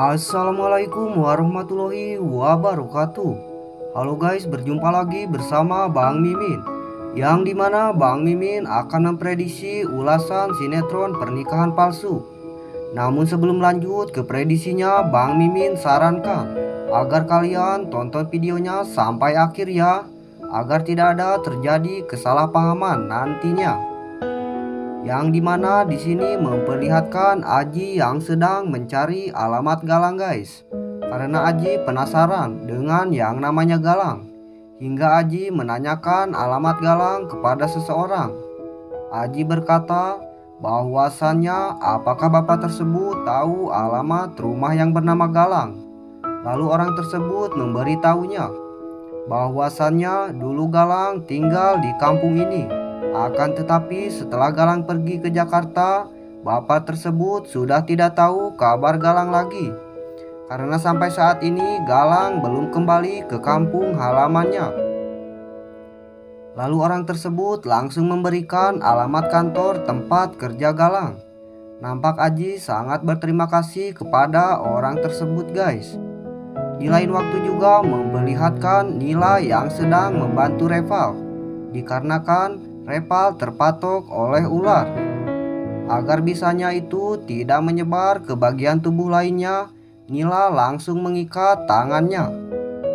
Assalamualaikum warahmatullahi wabarakatuh. Halo guys, berjumpa lagi bersama Bang Mimin, yang dimana Bang Mimin akan memprediksi ulasan sinetron pernikahan palsu. Namun sebelum lanjut ke prediksinya, Bang Mimin sarankan agar kalian tonton videonya sampai akhir ya, agar tidak ada terjadi kesalahpahaman nantinya. Yang dimana di sini memperlihatkan Aji yang sedang mencari alamat Galang guys. Karena Aji penasaran dengan yang namanya Galang, hingga Aji menanyakan alamat Galang kepada seseorang. Aji berkata bahwasannya apakah bapak tersebut tahu alamat rumah yang bernama Galang. Lalu orang tersebut memberitahunya bahwasannya dulu Galang tinggal di kampung ini. Akan tetapi setelah Galang pergi ke Jakarta, bapak tersebut sudah tidak tahu kabar Galang lagi. Karena sampai saat ini Galang belum kembali ke kampung halamannya. Lalu orang tersebut langsung memberikan alamat kantor tempat kerja Galang. Nampak Aji sangat berterima kasih kepada orang tersebut guys. Di lain waktu juga memperlihatkan Nila yang sedang membantu Reval, dikarenakan Reval terpatok oleh ular. Agar bisanya itu tidak menyebar ke bagian tubuh lainnya, Nila langsung mengikat tangannya.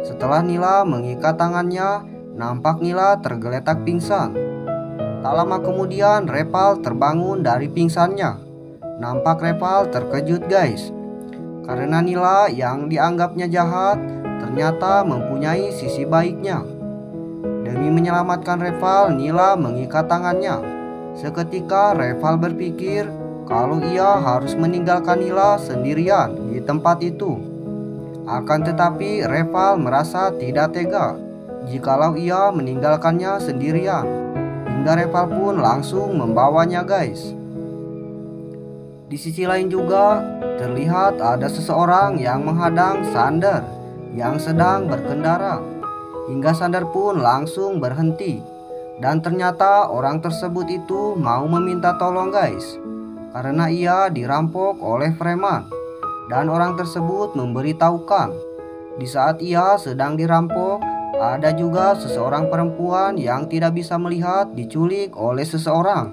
Setelah Nila mengikat tangannya, nampak Nila tergeletak pingsan. Tak lama kemudian Reval terbangun dari pingsannya. Nampak Reval terkejut guys, karena Nila yang dianggapnya jahat ternyata mempunyai sisi baiknya. Demi menyelamatkan Reval, Nila mengikat tangannya. Seketika Reval berpikir kalau ia harus meninggalkan Nila sendirian di tempat itu. Akan tetapi Reval merasa tidak tega jikalau ia meninggalkannya sendirian, hingga Reval pun langsung membawanya guys. Di sisi lain juga terlihat ada seseorang yang menghadang Sander yang sedang berkendara, hingga Sander pun langsung berhenti. Dan ternyata orang tersebut itu mau meminta tolong guys, karena ia dirampok oleh preman. Dan orang tersebut memberitahukan di saat ia sedang dirampok, ada juga seseorang perempuan yang tidak bisa melihat diculik oleh seseorang.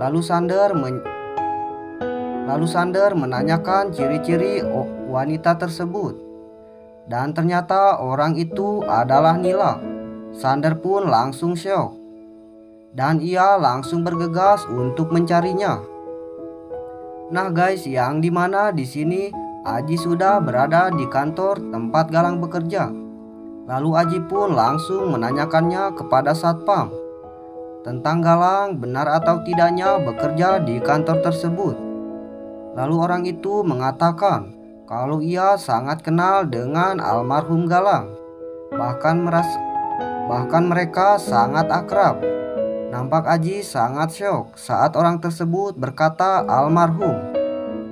Lalu Sander menanyakan ciri-ciri wanita tersebut, dan ternyata orang itu adalah Nila. Sander pun langsung syok, dan ia langsung bergegas untuk mencarinya. Nah guys, yang dimana di sini Aji sudah berada di kantor tempat Galang bekerja. Lalu Aji pun langsung menanyakannya kepada satpam tentang Galang benar atau tidaknya bekerja di kantor tersebut. Lalu orang itu mengatakan kalau ia sangat kenal dengan almarhum Galang. Bahkan mereka sangat akrab. Nampak Aji sangat syok saat orang tersebut berkata almarhum,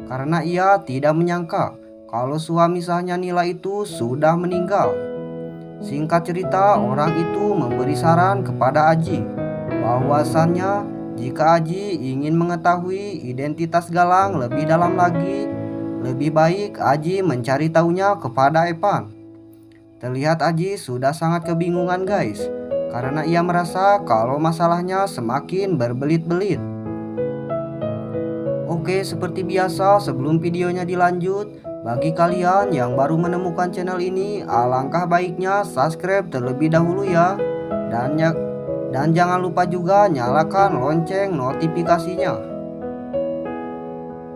karena ia tidak menyangka kalau suami sahnya Nila itu sudah meninggal. Singkat cerita, orang itu memberi saran kepada Aji bahwasannya jika Aji ingin mengetahui identitas Galang lebih dalam lagi, lebih baik Aji mencari tahunya kepada Epan. Terlihat Aji sudah sangat kebingungan guys, karena ia merasa kalau masalahnya semakin berbelit-belit. Oke, seperti biasa sebelum videonya dilanjut, bagi kalian yang baru menemukan channel ini, alangkah baiknya subscribe terlebih dahulu ya. Dan jangan lupa juga nyalakan lonceng notifikasinya.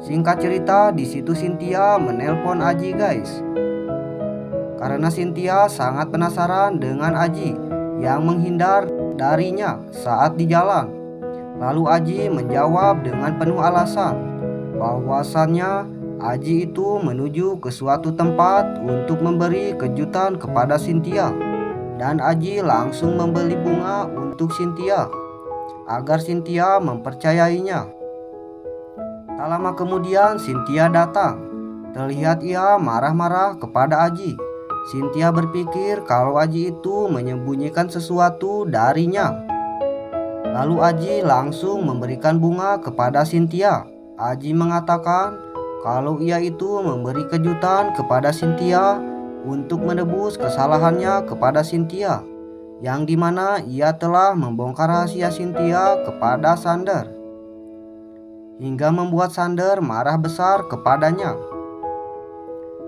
Singkat cerita, di situ Cynthia menelpon Aji guys, karena Cynthia sangat penasaran dengan Aji yang menghindar darinya saat di jalan. Lalu Aji menjawab dengan penuh alasan bahwasannya Aji itu menuju ke suatu tempat untuk memberi kejutan kepada Cynthia. Dan Aji langsung membeli bunga untuk Cynthia agar Cynthia mempercayainya. Tak lama kemudian Cynthia datang. Terlihat ia marah-marah kepada Aji. Cynthia berpikir kalau Aji itu menyembunyikan sesuatu darinya. Lalu Aji langsung memberikan bunga kepada Cynthia. Aji mengatakan kalau ia itu memberi kejutan kepada Cynthia untuk menebus kesalahannya kepada Cynthia, yang dimana ia telah membongkar rahasia Cynthia kepada Xander, hingga membuat Xander marah besar kepadanya.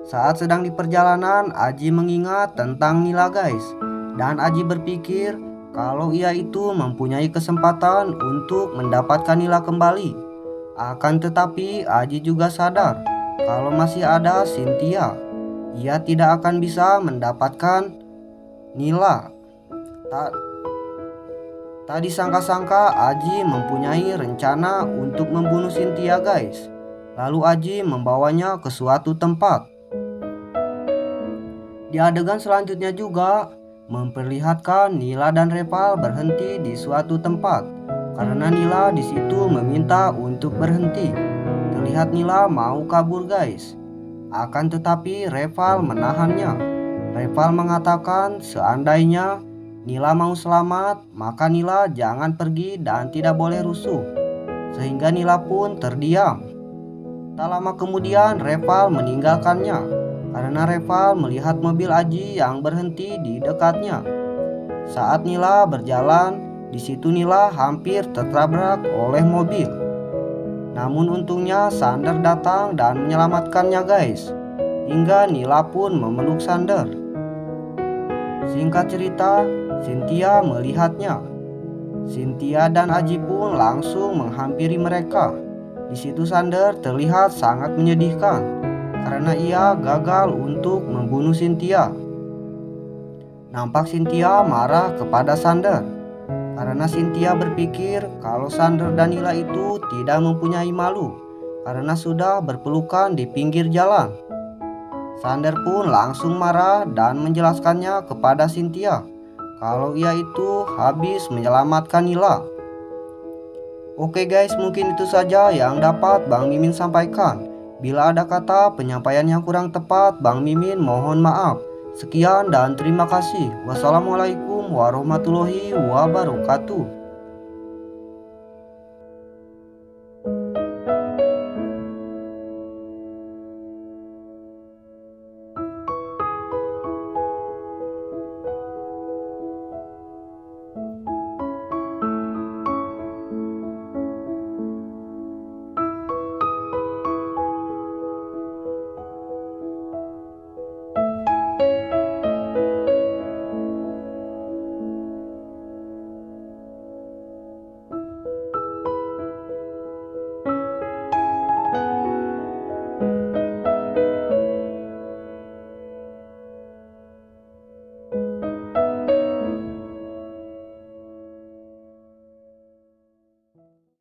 Saat sedang di perjalanan, Aji mengingat tentang Nila guys, dan Aji berpikir kalau ia itu mempunyai kesempatan untuk mendapatkan Nila kembali. Akan tetapi Aji juga sadar kalau masih ada Cynthia, ia tidak akan bisa mendapatkan Nila. Tak disangka-sangka Aji mempunyai rencana untuk membunuh Cynthia guys. Lalu Aji membawanya ke suatu tempat. Di adegan selanjutnya juga memperlihatkan Nila dan Reval berhenti di suatu tempat karena Nila di situ meminta untuk berhenti. Terlihat Nila mau kabur guys. Akan tetapi Reval menahannya. Reval mengatakan seandainya Nila mau selamat, maka Nila jangan pergi dan tidak boleh rusuh. Sehingga Nila pun terdiam. Tak lama kemudian Reval meninggalkannya karena Reval melihat mobil Aji yang berhenti di dekatnya. Saat Nila berjalan, di situ Nila hampir tertabrak oleh mobil. Namun untungnya Xander datang dan menyelamatkannya guys. Hingga Nila pun memeluk Xander. Singkat cerita, Cynthia melihatnya. Cynthia dan Aji pun langsung menghampiri mereka. Di situ Xander terlihat sangat menyedihkan karena ia gagal untuk membunuh Cynthia. Nampak Cynthia marah kepada Xander karena Cynthia berpikir kalau Xander dan Nila itu tidak mempunyai malu karena sudah berpelukan di pinggir jalan. Xander pun langsung marah dan menjelaskannya kepada Cynthia kalau ia itu habis menyelamatkan Nila. Oke guys, mungkin itu saja yang dapat Bang Mimin sampaikan. Bila ada kata penyampaian yang kurang tepat, Bang Mimin mohon maaf. Sekian dan terima kasih. Wassalamualaikum warahmatullahi wabarakatuh.